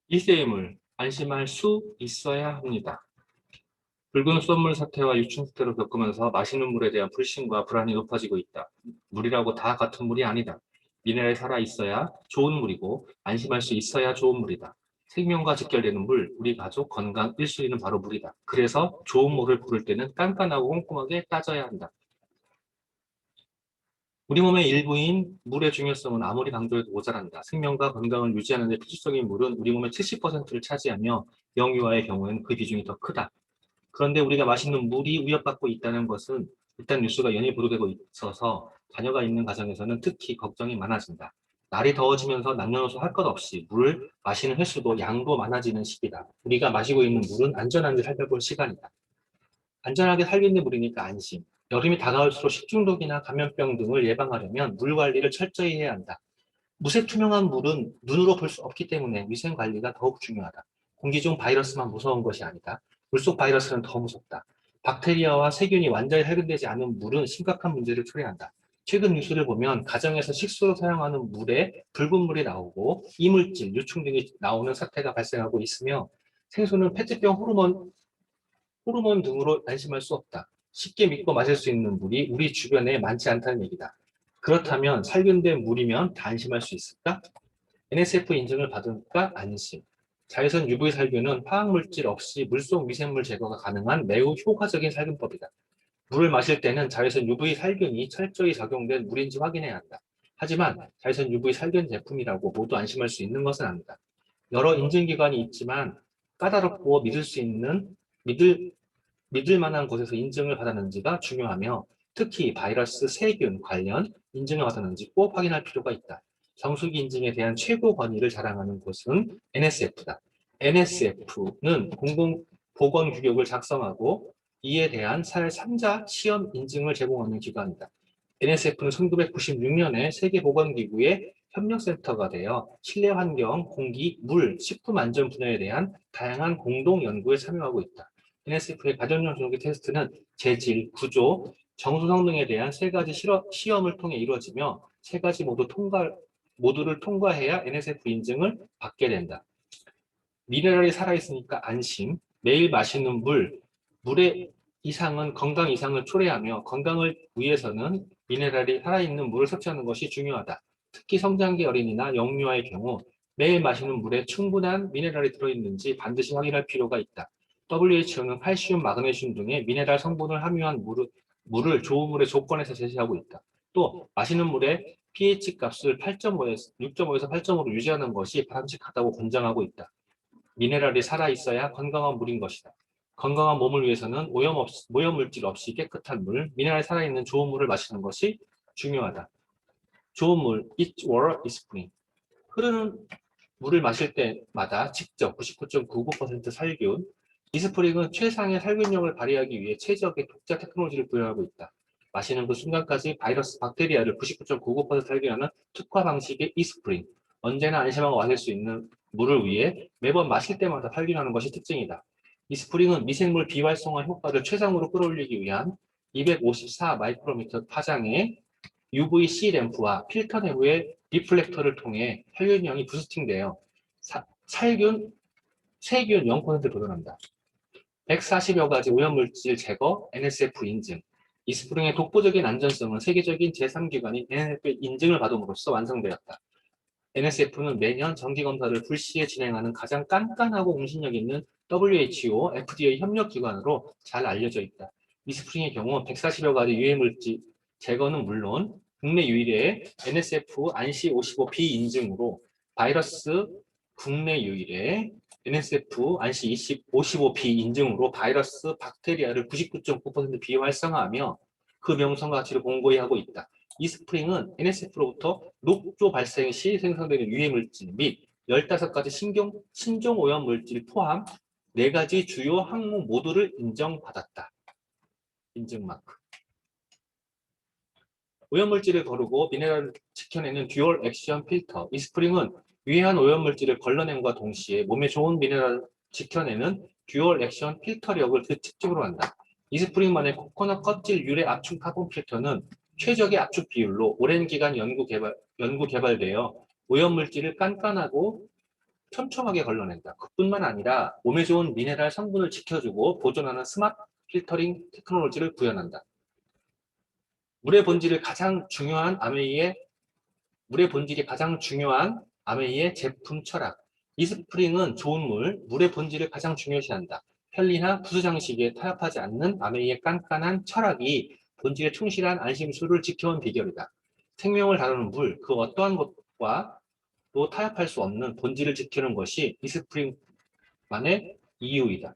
이세임을 안심할 수 있어야 합니다. 붉은 수돗물 사태와 유충 사태를 겪으면서 마시는 물에 대한 불신과 불안이 높아지고 있다. 물이라고 다 같은 물이 아니다. 미네랄이 살아있어야 좋은 물이고 안심할 수 있어야 좋은 물이다. 생명과 직결되는 물, 우리 가족 건강 1순위는 바로 물이다. 그래서 좋은 물을 고를 때는 깐깐하고 꼼꼼하게 따져야 한다. 우리 몸의 일부인 물의 중요성은 아무리 강조해도 모자란다. 생명과 건강을 유지하는 데 필수적인 물은 우리 몸의 70%를 차지하며 영유아의 경우에는 그 비중이 더 크다. 그런데 우리가 마시는 물이 위협받고 있다는 것은 일단 뉴스가 연일 보도되고 있어서 자녀가 있는 가정에서는 특히 걱정이 많아진다. 날이 더워지면서 남녀노소 할 것 없이 물을 마시는 횟수도 양도 많아지는 시기다. 우리가 마시고 있는 물은 안전한지 살펴볼 시간이다. 안전하게 살겠는 물이니까 안심. 여름이 다가올수록 식중독이나 감염병 등을 예방하려면 물 관리를 철저히 해야 한다. 무색 투명한 물은 눈으로 볼 수 없기 때문에 위생 관리가 더욱 중요하다. 공기 중 바이러스만 무서운 것이 아니다. 물속 바이러스는 더 무섭다. 박테리아와 세균이 완전히 해결되지 않은 물은 심각한 문제를 초래한다. 최근 뉴스를 보면 가정에서 식수로 사용하는 물에 붉은 물이 나오고 이물질, 유충 등이 나오는 사태가 발생하고 있으며 생수는 페트병 호르몬 등으로 안심할 수 없다. 쉽게 믿고 마실 수 있는 물이 우리 주변에 많지 않다는 얘기다. 그렇다면 살균된 물이면 다 안심할 수 있을까? NSF 인증을 받으니까 안심. 자외선 UV 살균은 화학물질 없이 물속 미생물 제거가 가능한 매우 효과적인 살균법이다. 물을 마실 때는 자외선 UV 살균이 철저히 적용된 물인지 확인해야 한다. 하지만 자외선 UV 살균 제품이라고 모두 안심할 수 있는 것은 아니다. 여러 인증기관이 있지만 까다롭고 믿을 만한 곳에서 인증을 받았는지가 중요하며 특히 바이러스, 세균 관련 인증을 받았는지 꼭 확인할 필요가 있다. 정수기 인증에 대한 최고 권위를 자랑하는 곳은 NSF다. NSF는 공공보건규격을 작성하고 이에 대한 사회 3자 시험 인증을 제공하는 기관이다. NSF는 1996년에 세계보건기구의 협력센터가 되어 실내 환경, 공기, 물, 식품 안전 분야에 대한 다양한 공동 연구에 참여하고 있다. NSF의 가정용 전기 테스트는 재질, 구조, 정수 성능에 대한 세 가지 시험을 통해 이루어지며 세 가지 모두를 통과해야 NSF 인증을 받게 된다. 미네랄이 살아있으니까 안심, 매일 마시는 물의 이상은 건강 이상을 초래하며 건강을 위해서는 미네랄이 살아있는 물을 섭취하는 것이 중요하다. 특히 성장기 어린이나 영유아의 경우 매일 마시는 물에 충분한 미네랄이 들어있는지 반드시 확인할 필요가 있다. WHO는 칼슘, 마그네슘 등의 미네랄 성분을 함유한 물을 좋은 물의 조건에서 제시하고 있다. 또 마시는 물의 pH 값을 6.5에서 8.5로 유지하는 것이 바람직하다고 권장하고 있다. 미네랄이 살아있어야 건강한 물인 것이다. 건강한 몸을 위해서는 오염물질 없이 깨끗한 물, 미네랄이 살아있는 좋은 물을 마시는 것이 중요하다. 좋은 물, each water is clean. 흐르는 물을 마실 때마다 직접 99.99% 살균, 이스프링은 최상의 살균력을 발휘하기 위해 최적의 독자 테크놀로지를 부여하고 있다. 마시는 그 순간까지 바이러스, 박테리아를 99.99% 살균하는 특화 방식의 이스프링, 언제나 안심하고 마실 수 있는 물을 위해 매번 마실 때마다 살균하는 것이 특징이다. 이스프링은 미생물 비활성화 효과를 최상으로 끌어올리기 위한 254 마이크로미터 파장의 UVC 램프와 필터 내부의 리플렉터를 통해 살균형이 부스팅되어 세균 0%를 도전한다. 140여 가지 오염물질 제거, NSF 인증. 이스프링의 독보적인 안전성은 세계적인 제3기관인 NSF 인증을 받음으로써 완성되었다. NSF는 매년 정기검사를 불시에 진행하는 가장 깐깐하고 공신력 있는 WHO, FDA 협력기관으로 잘 알려져 있다. 이스프링의 경우 140여 가지 유해물질 제거는 물론 국내 유일의 NSF 안시 55B 인증으로 바이러스 국내 유일의 NSF 안시 55B 인증으로 바이러스 박테리아를 99.9% 비활성화하며 그 명성과 가치를 공고히 하고 있다. 이스프링은 NSF로부터 녹조 발생 시 생성되는 유해물질 및 15가지 신종 오염물질 포함 4가지 주요 항목 모두를 인정받았다. 인증마크. 오염물질을 거르고 미네랄을 지켜내는 듀얼 액션 필터. 이스프링은 유해한 오염물질을 걸러냄과 동시에 몸에 좋은 미네랄을 지켜내는 듀얼 액션 필터력을 그 특징으로 한다. 이스프링만의 코코넛 껍질 유래 압축 카본 필터는 최적의 압축 비율로 오랜 기간 연구 개발되어 오염물질을 깐깐하고 촘촘하게 걸러낸다. 그뿐만 아니라 몸에 좋은 미네랄 성분을 지켜주고 보존하는 스마트 필터링 테크놀로지를 구현한다. 물의 본질이 가장 중요한 아메이의 제품 철학. 이스프링은 좋은 물의 본질을 가장 중요시한다. 편리나 부수 장식에 타협하지 않는 아메이의 깐깐한 철학이 본질에 충실한 안심수를 지켜온 비결이다. 생명을 다루는 물, 그 어떠한 것과 또 타협할 수 없는 본질을 지키는 것이 이스프링만의 이유이다.